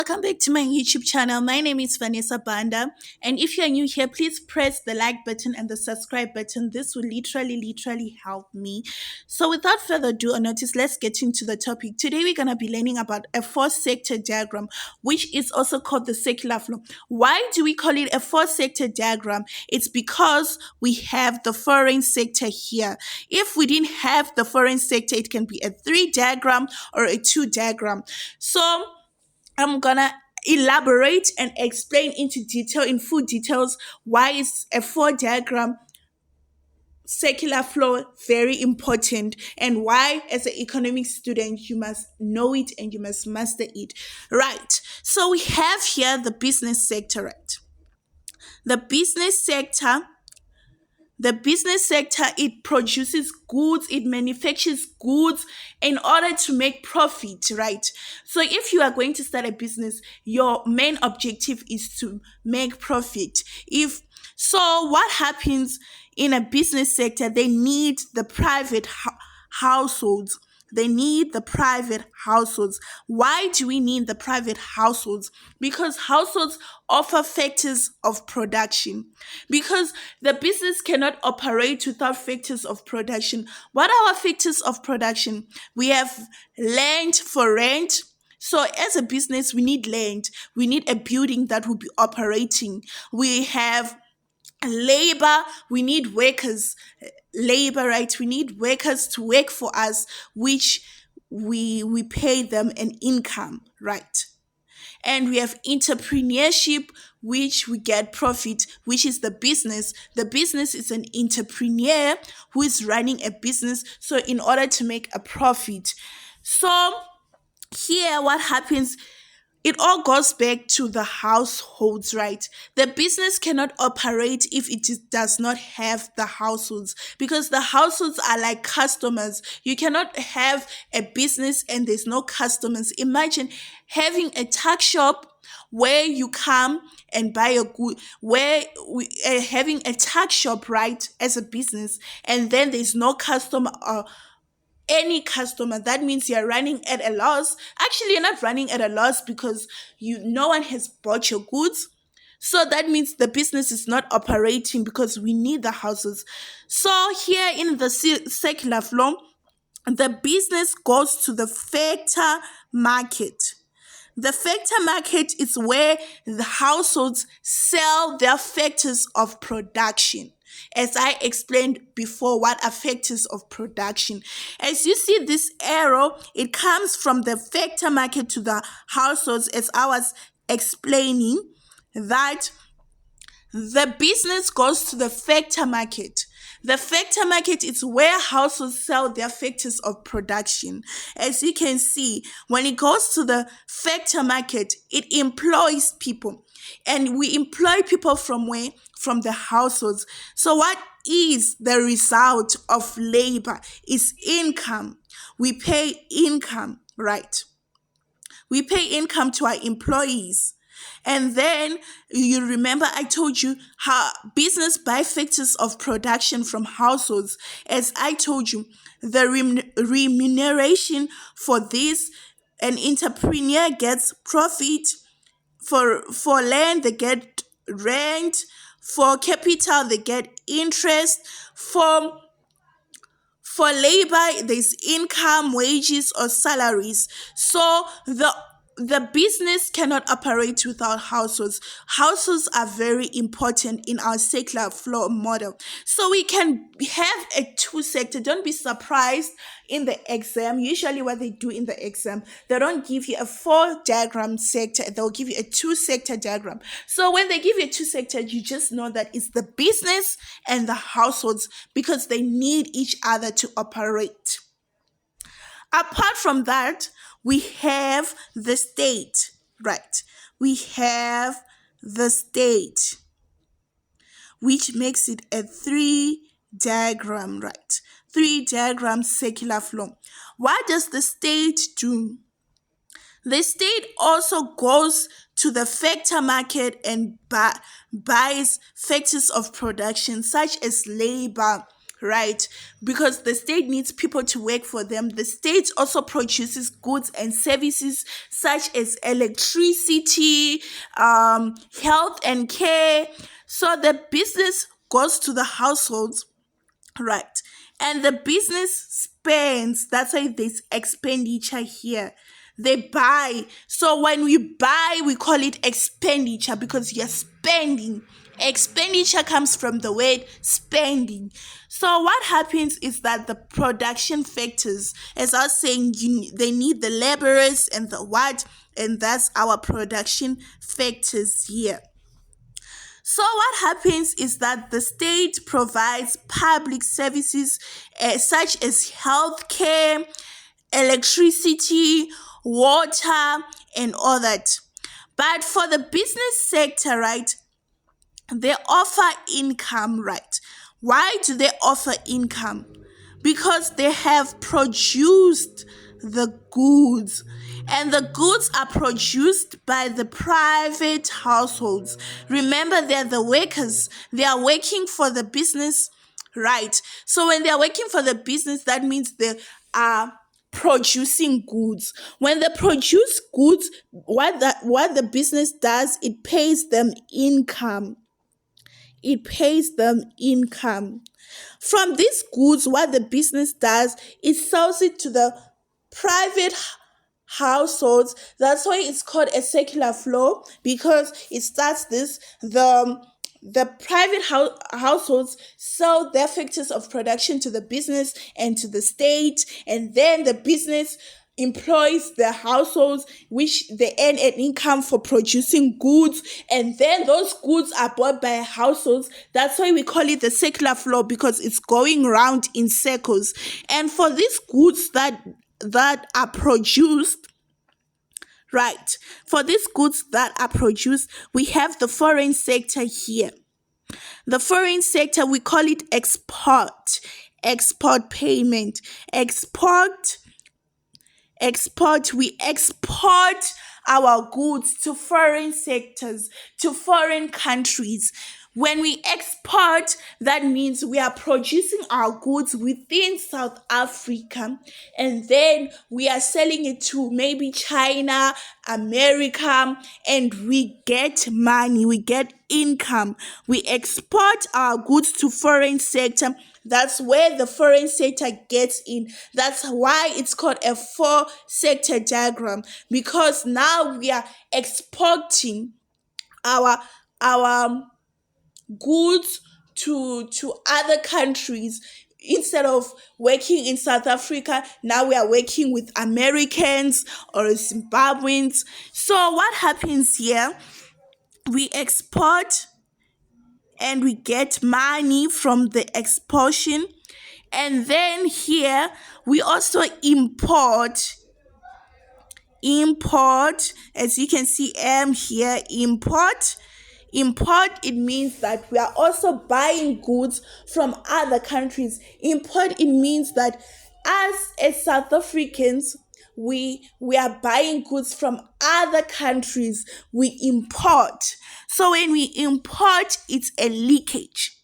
Welcome back to my YouTube channel. My name is Vanessa Banda, and if you are new here, please press the like button and the subscribe button. This will literally help me. So, without further ado or notice, let's get into the topic. Today, we're gonna be learning about a four-sector diagram, which is also called the circular flow. Why do we call it a four-sector diagram? It's because we have the foreign sector here. If we didn't have the foreign sector, it can be a three diagram or a two diagram. So I'm gonna elaborate and explain into detail, in full details, why is a four diagram circular flow very important and why as an economic student you must know it and you must master it. Right. So we have here the business sector, right? The business sector it produces goods, it manufactures goods in order to make profit, right? So if you are going to start a business, your main objective is to make profit. If so, what happens in a business sector? They need the private households. They need the private households. Why do we need the private households? Because households offer factors of production. Because the business cannot operate without factors of production. What are our factors of production? We have land for rent. So as a business, we need land. We need a building that will be operating. We have labor, we need workers. Labor, right? We need workers to work for us, which we pay them an income, right? And we have entrepreneurship, which we get profit, which is the business. The business is an entrepreneur who is running a business, so in order to make a profit. So here what happens, it all goes back to the households, right? The business cannot operate if does not have the households, because the households are like customers. You cannot have a business and there's no customers. Imagine having a tuck shop where you come and buy a good, having a tuck shop, right, as a business, and then there's no customer or any customer. That means you're running at a loss. Actually, you're not running at a loss because no one has bought your goods. So that means the business is not operating because we need the houses. So here in the circular flow, the business goes to the factor market. The factor market is where the households sell their factors of production. As I explained before, what are factors of production? As you see this arrow, it comes from the factor market to the households, as I was explaining, that the business goes to the factor market. The factor market is where households sell their factors of production. As you can see, when it goes to the factor market, it employs people. And we employ people from where? From the households. So what is the result of labor? Is income. We pay income, right? We pay income to our employees. And then you remember I told you how business buy factors of production from households. As I told you, the remuneration for this, an entrepreneur gets profit. For land, they get rent. For capital, they get interest. For labor, there's income, wages, or salaries. So the business cannot operate without households. Households are very important in our circular flow model. So we can have a two sector. Don't be surprised in the exam. Usually what they do in the exam, they don't give you a four diagram sector. They'll give you a two sector diagram. So when they give you a two sector, you just know that it's the business and the households because they need each other to operate. Apart from that, we have the state, right? We have the state, which makes it a three diagram, right? Three diagram circular flow. What does the state do? The state also goes to the factor market and buys factors of production such as labor, right? Because the state needs people to work for them. The state also produces goods and services such as electricity, health and care. So the business goes to the households, right? And the business spends. That's why there's expenditure here. They buy. So when we buy, we call it expenditure because you're spending. Expenditure comes from the word spending. So what happens is that the production factors, as I was saying, they need the laborers and the what, and that's our production factors here. So what happens is that the state provides public services such as healthcare, electricity, water, and all that. But for the business sector, right, they offer income, right? Why do they offer income? Because they have produced the goods, and the goods are produced by the private households. Remember, they're the workers, they are working for the business, right? So when they are working for the business, that means they are producing goods. When they produce goods, what the business does, it pays them income. It pays them income. From these goods, what the business does, it sells it to the private households. That's why it's called a circular flow, because it starts this the private households sell their factors of production to the business and to the state, and then the business employs the households, which they earn an income for producing goods, and then those goods are bought by households. That's why we call it the circular flow, because it's going round in circles. And for these goods that are produced, right, for these goods that are produced, we have the foreign sector here. The foreign sector, we call it export payment. We export our goods to foreign sectors, to foreign countries. When we export, that means we are producing our goods within South Africa, and then we are selling it to maybe China, America, and we get money, we get income. We export our goods to foreign sector. That's where the foreign sector gets in. That's why it's called a four-sector diagram, because now we are exporting our goods to other countries. Instead of working in South Africa, now we are working with Americans or Zimbabweans. So what happens here? We export and we get money from the exportation. And then here we also import, as you can see, here, import. It means that we are also buying goods from other countries. Import, it means that as South Africans, we are buying goods from other countries. We import. So when we import, it's a leakage.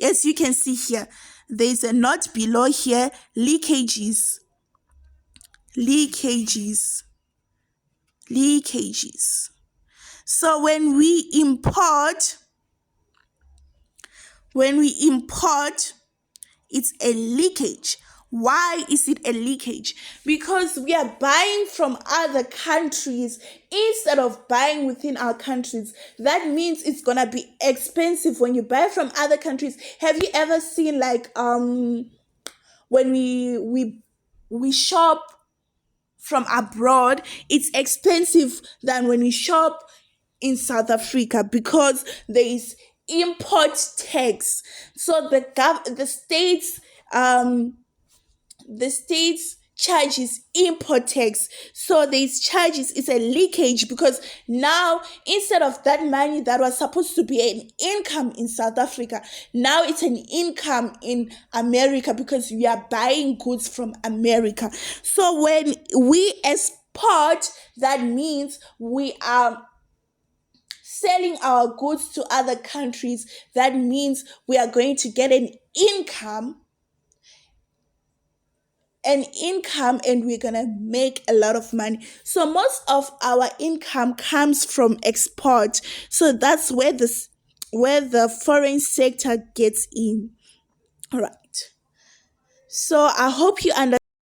As you can see here, there's a note below here, leakages. So when we import, it's a leakage. Why is it a leakage? Because we are buying from other countries instead of buying within our countries. That means it's gonna be expensive when you buy from other countries. Have you ever seen, like, when we shop from abroad, it's expensive than when we shop in South Africa, because there is import tax. So the states charges import tax. So these charges is a leakage, because now instead of that money that was supposed to be an income in South Africa, now it's an income in America, because we are buying goods from America. So when we export, that means we are selling our goods to other countries, that means we are going to get income and we're gonna make a lot of money. So most of our income comes from export. So that's where the foreign sector gets in. All right. So I hope you understand